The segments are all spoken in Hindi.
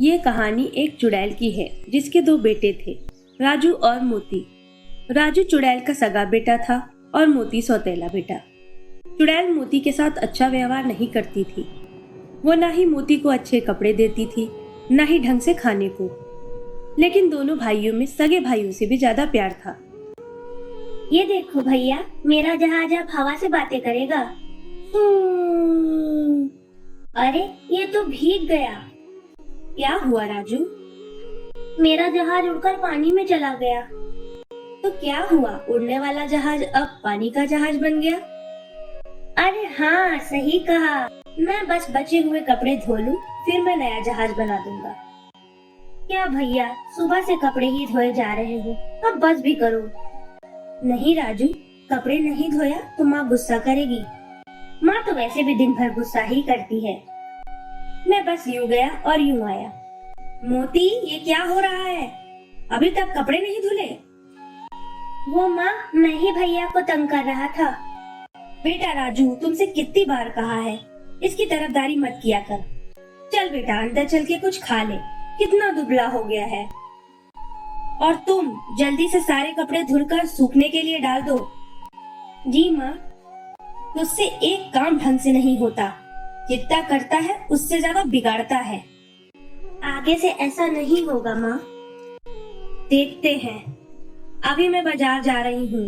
ये कहानी एक चुड़ैल की है जिसके दो बेटे थे, राजू और मोती। राजू चुड़ैल का सगा बेटा था और मोती सौतेला बेटा। चुड़ैल मोती के साथ अच्छा व्यवहार नहीं करती थी। वो ना ही मोती को अच्छे कपड़े देती थी, ना ही ढंग से खाने को। लेकिन दोनों भाइयों में सगे भाइयों से भी ज्यादा प्यार था। ये देखो भैया, मेरा जहाज अब हवा से बातें करेगा। अरे ये तो भीग गया। क्या हुआ राजू? मेरा जहाज उड़कर पानी में चला गया। तो क्या हुआ, उड़ने वाला जहाज अब पानी का जहाज बन गया? अरे हाँ, सही कहा। मैं बस बचे हुए कपड़े धो लूं, फिर मैं नया जहाज बना दूंगा। क्या भैया, सुबह से कपड़े ही धोए जा रहे हो, अब बस भी करो। नहीं राजू, कपड़े नहीं धोया तो माँ गुस्सा करेगी। माँ तो वैसे भी दिन भर गुस्सा ही करती है। मैं बस यूं गया और यूं आया। मोती, ये क्या हो रहा है? अभी तक कपड़े नहीं धुले? वो माँ, मैं ही भैया को तंग कर रहा था। बेटा राजू, तुमसे कितनी बार कहा है, इसकी तरफदारी मत किया कर। चल बेटा, अंदर चल के कुछ खा ले, कितना दुबला हो गया है। और तुम जल्दी से सारे कपड़े धुलकर सूखने के लिए डाल दो। जी माँ। तुझसे एक काम ढंग से नहीं होता, जितना करता है उससे ज्यादा बिगाड़ता है। आगे से ऐसा नहीं होगा माँ। देखते हैं। अभी मैं बाजार जा रही हूँ,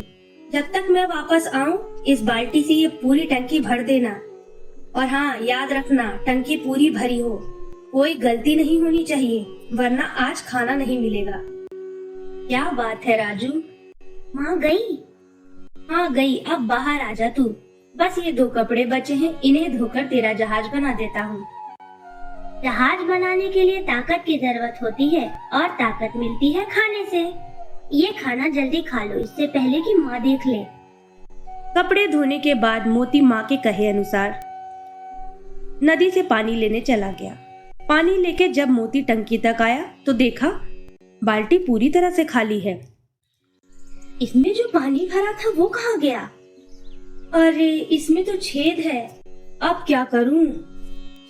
जब तक मैं वापस आऊँ इस बाल्टी से ये पूरी टंकी भर देना। और हाँ, याद रखना, टंकी पूरी भरी हो, कोई गलती नहीं होनी चाहिए, वरना आज खाना नहीं मिलेगा। क्या बात है राजू, माँ गई? हाँ गई, अब बाहर आ जा तू। बस ये दो कपड़े बचे हैं, इन्हें धोकर तेरा जहाज बना देता हूँ। जहाज बनाने के लिए ताकत की जरूरत होती है और ताकत मिलती है खाने से। ये खाना जल्दी खा लो, इससे पहले कि माँ देख ले। कपड़े धोने के बाद मोती माँ के कहे अनुसार नदी से पानी लेने चला गया। पानी लेके जब मोती टंकी तक आया तो देखा बाल्टी पूरी तरह से खाली है। इसमें जो पानी भरा था वो कहाँ गया? अरे, इसमें तो छेद है, अब क्या करूं?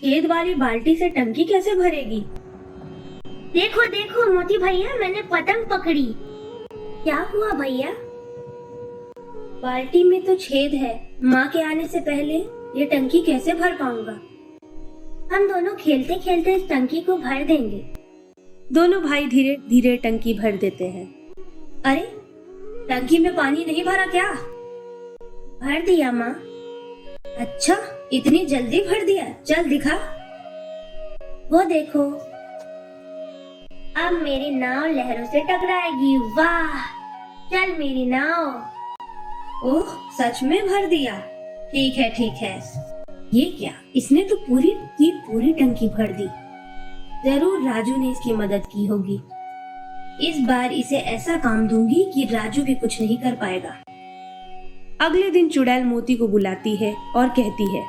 छेद वाली बाल्टी से टंकी कैसे भरेगी? देखो देखो मोती भैया, मैंने पतंग पकड़ी। क्या हुआ भैया? बाल्टी में तो छेद है, माँ के आने से पहले ये टंकी कैसे भर पाऊंगा? हम दोनों खेलते खेलते इस टंकी को भर देंगे। दोनों भाई धीरे धीरे टंकी भर देते हैं। अरे, टंकी में पानी नहीं भरा क्या? भर दिया माँ। अच्छा, इतनी जल्दी भर दिया? चल दिखा। वो देखो, अब मेरी नाव लहरों से टकराएगी। वाह, चल मेरी नाव। ओह, सच में भर दिया? ठीक है ठीक है। ये क्या, इसने तो पूरी की पूरी टंकी भर दी। जरूर राजू ने इसकी मदद की होगी। इस बार इसे ऐसा काम दूंगी कि राजू भी कुछ नहीं कर पाएगा। अगले दिन चुड़ैल मोती को बुलाती है और कहती है,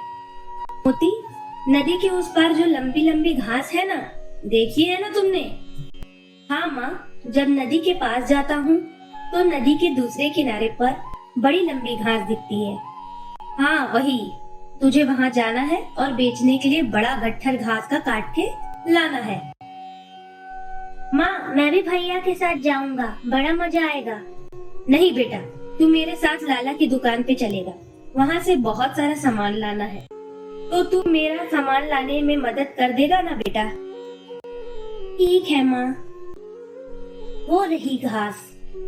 मोती, नदी के उस पार जो लंबी लंबी घास है ना, देखी है ना तुमने? हाँ माँ, जब नदी के पास जाता हूँ तो नदी के दूसरे किनारे पर बड़ी लंबी घास दिखती है। हाँ वही, तुझे वहाँ जाना है और बेचने के लिए बड़ा गट्ठर घास का काट के लाना है। माँ, मैं भी भैया के साथ जाऊंगा, बड़ा मजा आएगा। नहीं बेटा, तू मेरे साथ लाला की दुकान पे चलेगा, वहाँ से बहुत सारा सामान लाना है। तो तू मेरा सामान लाने में मदद कर देगा ना बेटा? ठीक है माँ। वो रही घास,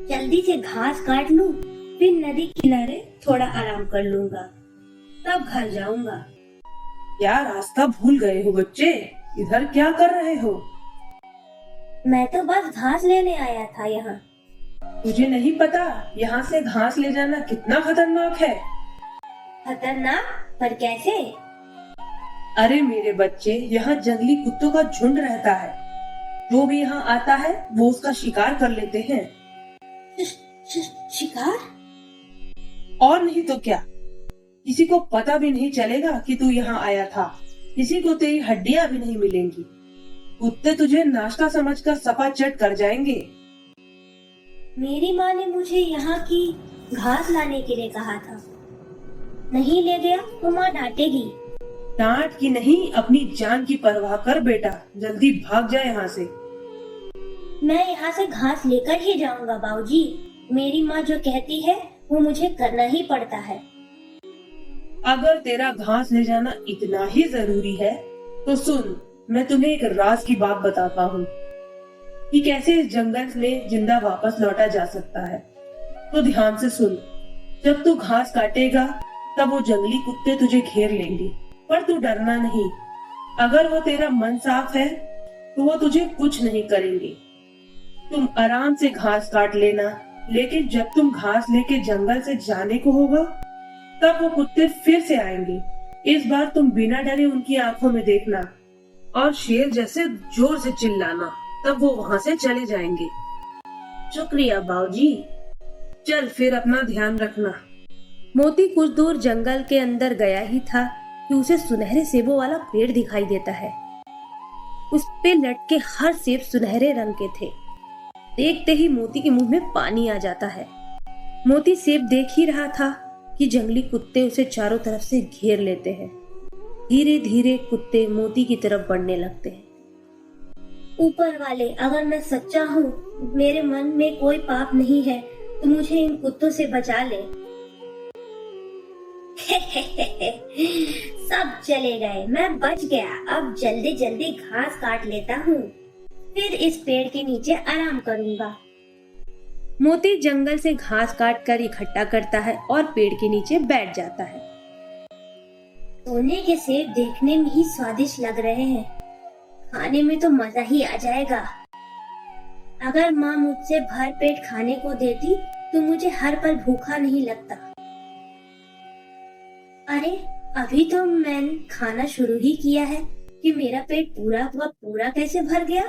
जल्दी से घास काट लूं, फिर नदी किनारे थोड़ा आराम कर लूंगा, तब घर जाऊंगा। क्या रास्ता भूल गए हो बच्चे? इधर क्या कर रहे हो? मैं तो बस घास लेने आया था यहाँ। तुझे नहीं पता यहाँ से घास ले जाना कितना खतरनाक है? खतरनाक? पर कैसे? अरे मेरे बच्चे, यहाँ जंगली कुत्तों का झुंड रहता है। जो भी यहाँ आता है वो उसका शिकार कर लेते हैं। शिकार? और नहीं तो क्या, किसी को पता भी नहीं चलेगा कि तू यहाँ आया था। किसी को तेरी हड्डियां भी नहीं मिलेंगी। कुत्ते तुझे नाश्ता समझकर सपाचट कर जाएंगे। मेरी माँ ने मुझे यहाँ की घास लाने के लिए कहा था। नहीं ले गया तो माँ डांटेगी। डांट की नहीं, अपनी जान की परवाह कर बेटा, जल्दी भाग जा यहाँ से। मैं यहाँ से घास लेकर ही जाऊंगा बाबूजी। मेरी माँ जो कहती है वो मुझे करना ही पड़ता है। अगर तेरा घास ले जाना इतना ही जरूरी है तो सुन, मैं तुम्हें एक राज की बात बताता हूँ कि कैसे इस जंगल में जिंदा वापस लौटा जा सकता है। तो ध्यान से सुन, जब तू घास काटेगा तब वो जंगली कुत्ते तुझे घेर लेंगे, पर तू डरना नहीं। अगर वो तेरा मन साफ है तो वो तुझे कुछ नहीं करेंगे। तुम आराम से घास काट लेना, लेकिन जब तुम घास लेके जंगल से जाने को होगा तब वो कुत्ते फिर से आएंगे। इस बार तुम बिना डरे उनकी आंखों में देखना और शेर जैसे जोर से चिल्लाना, तब वो वहां से चले जाएंगे। शुक्रिया बाबूजी, चल फिर अपना ध्यान रखना। मोती कुछ दूर जंगल के अंदर गया ही था कि उसे सुनहरे सेबों वाला पेड़ दिखाई देता है। उस पे लटके हर सेब सुनहरे रंग के थे। देखते ही मोती के मुंह में पानी आ जाता है। मोती सेब देख ही रहा था कि जंगली कुत्ते उसे चारों तरफ से घेर लेते हैं। धीरे धीरे कुत्ते मोती की तरफ बढ़ने लगते हैं। ऊपर वाले, अगर मैं सच्चा हूँ, मेरे मन में कोई पाप नहीं है, तो मुझे इन कुत्तों से बचा ले। सब चले गए, मैं बच गया। अब जल्दी जल्दी घास काट लेता हूँ, फिर इस पेड़ के नीचे आराम करूंगा। मोती जंगल से घास काट कर इकट्ठा करता है और पेड़ के नीचे बैठ जाता है। सोने के सेब देखने में ही स्वादिष्ट लग रहे हैं, खाने में तो मजा ही आ जाएगा। अगर माँ मुझसे भर पेट खाने को देती तो मुझे हर पल भूखा नहीं लगता। अरे अभी तो मैंने खाना शुरू ही किया है कि मेरा पेट पूरा कैसे भर गया?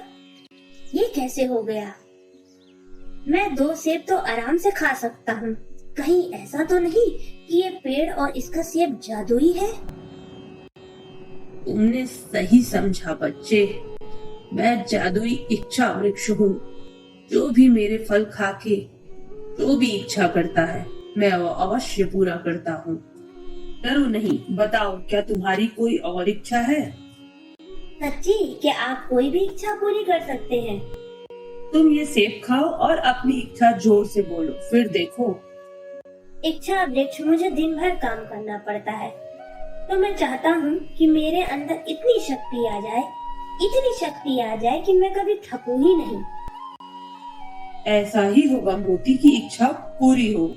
ये कैसे हो गया? मैं 2 सेब तो आराम से खा सकता हूँ। कहीं ऐसा तो नहीं कि ये पेड़ और इसका सेब जादुई है? तुमने सही समझा बच्चे, मैं जादुई इच्छा वृक्ष हूँ। जो भी मेरे फल खा के जो भी इच्छा करता है मैं वो अवश्य पूरा करता हूँ। डरो नहीं। बताओ, क्या तुम्हारी कोई और इच्छा है? सच्ची? क्या आप कोई भी इच्छा पूरी कर सकते हैं? तुम ये सेब खाओ और अपनी इच्छा जोर से बोलो, फिर देखो। इच्छा वृक्ष, मुझे दिन भर काम करना पड़ता है, तो मैं चाहता हूँ कि मेरे अंदर इतनी शक्ति आ जाए कि मैं कभी थकूं ही नहीं। ऐसा ही होगा, मोती की इच्छा पूरी हो।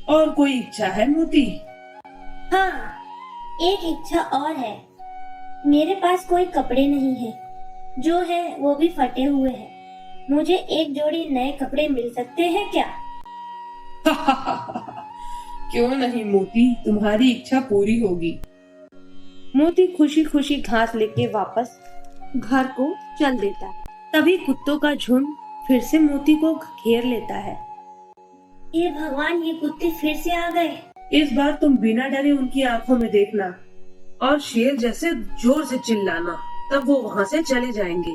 और कोई इच्छा है मोती? हाँ, एक इच्छा और है। मेरे पास कोई कपड़े नहीं है, जो है वो भी फटे हुए हैं। मुझे एक जोड़ी नए कपड़े मिल सकते हैं क्या? क्यों नहीं मोती, तुम्हारी इच्छा पूरी होगी। मोती खुशी खुशी घास लेके वापस घर को चल देता है। तभी कुत्तों का झुंड फिर से मोती को घेर लेता है। ये भगवान, ये कुत्ते फिर से आ गए। इस बार तुम बिना डरे उनकी आंखों में देखना और शेर जैसे जोर से चिल्लाना, तब वो वहां से चले जाएंगे।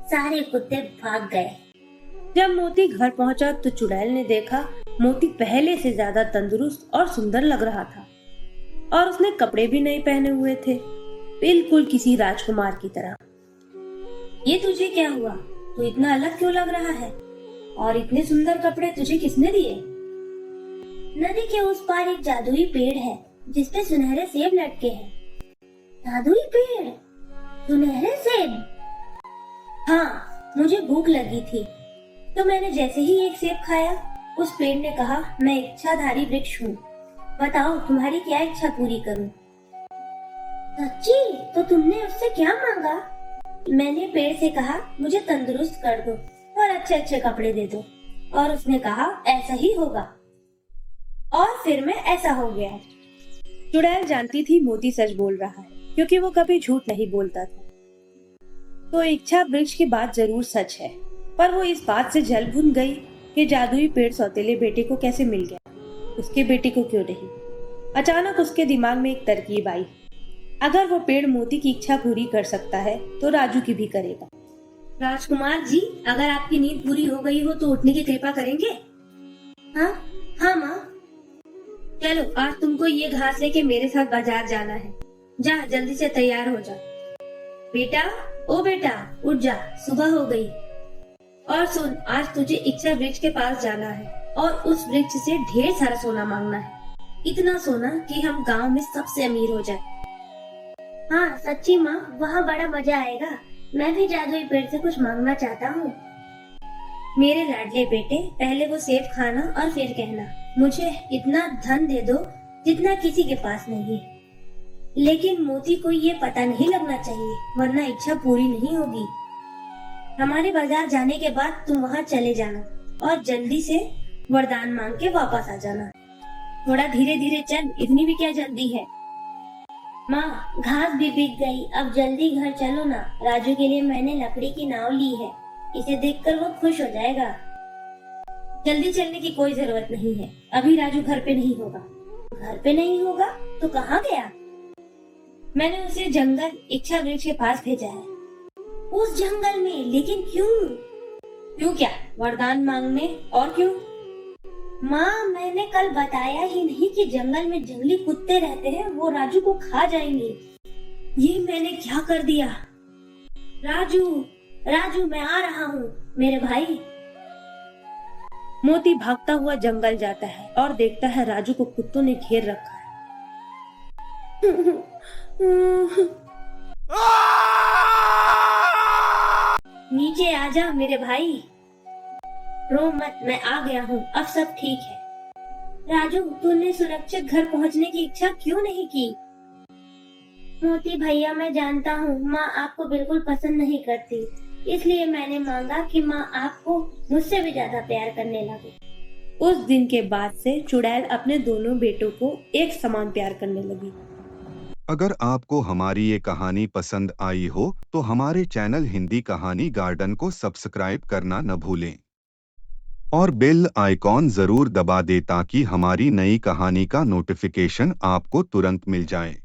सारे कुत्ते भाग गए। जब मोती घर पहुंचा तो चुड़ैल ने देखा मोती पहले से ज्यादा तंदुरुस्त और सुंदर लग रहा था और उसने कपड़े भी नए पहने हुए थे, बिल्कुल किसी राजकुमार की तरह। ये तुझे क्या हुआ? तू इतना अलग क्यों लग रहा है? और इतने सुंदर कपड़े तुझे किसने दिए? नदी के उस पार एक जादुई पेड़ है जिसपे सुनहरे सेब लटके हैं। जादुई पेड़? सुनहरे सेब? हाँ, मुझे भूख लगी थी तो मैंने जैसे ही एक सेब खाया, उस पेड़ ने कहा, मैं इच्छाधारी वृक्ष हूँ, बताओ तुम्हारी क्या इच्छा पूरी करूँ? सच्ची? तो तुमने उससे क्या मांगा? मैंने पेड़ से कहा, मुझे तंदुरुस्त कर दो और अच्छे अच्छे कपड़े दे दो, और उसने कहा ऐसा ही होगा, और फिर मैं ऐसा हो गया। चुड़ैल जानती थी मोती सच बोल रहा है, क्योंकि वो कभी झूठ नहीं बोलता था। तो इच्छा वृक्ष की बात जरूर सच है, पर वो इस बात से जल भुन गई कि जादुई पेड़ सौतेले बेटे को कैसे मिल गया, उसके बेटे को क्यों नहीं। अचानक उसके दिमाग में एक तरकीब आई, अगर वो पेड़ मोती की इच्छा पूरी कर सकता है तो राजू की भी करेगा। राजकुमार जी, अगर आपकी नींद पूरी हो गई हो तो उठने की कृपा करेंगे? हाँ हाँ माँ। चलो आज तुमको ये घास लेके मेरे साथ बाजार जाना है। जा जल्दी से तैयार हो जा। बेटा, ओ बेटा, उठ जा, सुबह हो गई। और सुन, आज तुझे इच्छा वृक्ष के पास जाना है और उस वृक्ष से ढेर सारा सोना मांगना है। इतना सोना कि हम गांव में सबसे अमीर हो जाए। हाँ सच्ची माँ, वहाँ बड़ा मजा आएगा। मैं भी जादुई पेड़ से कुछ मांगना चाहता हूँ। मेरे लाडले बेटे, पहले वो सेब खाना और फिर कहना, मुझे इतना धन दे दो जितना किसी के पास नहीं है। लेकिन मोती को ये पता नहीं लगना चाहिए, वरना इच्छा पूरी नहीं होगी। हमारे बाजार जाने के बाद तुम वहाँ चले जाना और जल्दी से वरदान मांग के वापस आ जाना। थोड़ा धीरे धीरे चल, इतनी भी क्या जल्दी है। माँ, घास भी बिक गई, अब जल्दी घर चलो ना। राजू के लिए मैंने लकड़ी की नाव ली है, इसे देखकर वो खुश हो जाएगा। जल्दी चलने की कोई जरूरत नहीं है, अभी राजू घर पे नहीं होगा। घर पे नहीं होगा तो कहाँ गया? मैंने उसे जंगल इच्छा वृक्ष के पास भेजा है। उस जंगल में? लेकिन क्यों? क्यों क्या? वरदान मांगने। और क्यों? माँ, मैंने कल बताया ही नहीं कि जंगल में जंगली कुत्ते रहते हैं, वो राजू को खा जाएंगे। ये मैंने क्या कर दिया? राजू, राजू, मैं आ रहा हूँ मेरे भाई। मोती भागता हुआ जंगल जाता है और देखता है राजू को कुत्तों ने घेर रखा है। नीचे आजा मेरे भाई, रो मत, मैं आ गया हूँ, अब सब ठीक है। राजू, तूने सुरक्षित घर पहुँचने की इच्छा क्यों नहीं की? मोती भैया, मैं जानता हूँ माँ आपको बिल्कुल पसंद नहीं करती, इसलिए मैंने मांगा कि माँ आपको मुझसे भी ज्यादा प्यार करने लगे। उस दिन के बाद से चुड़ैल अपने दोनों बेटों को एक समान प्यार करने लगी। अगर आपको हमारी ये कहानी पसंद आई हो तो हमारे चैनल हिंदी कहानी गार्डन को सब्सक्राइब करना न भूलें और बेल आइकॉन जरूर दबा दें ताकि हमारी नई कहानी का नोटिफिकेशन आपको तुरंत मिल जाए।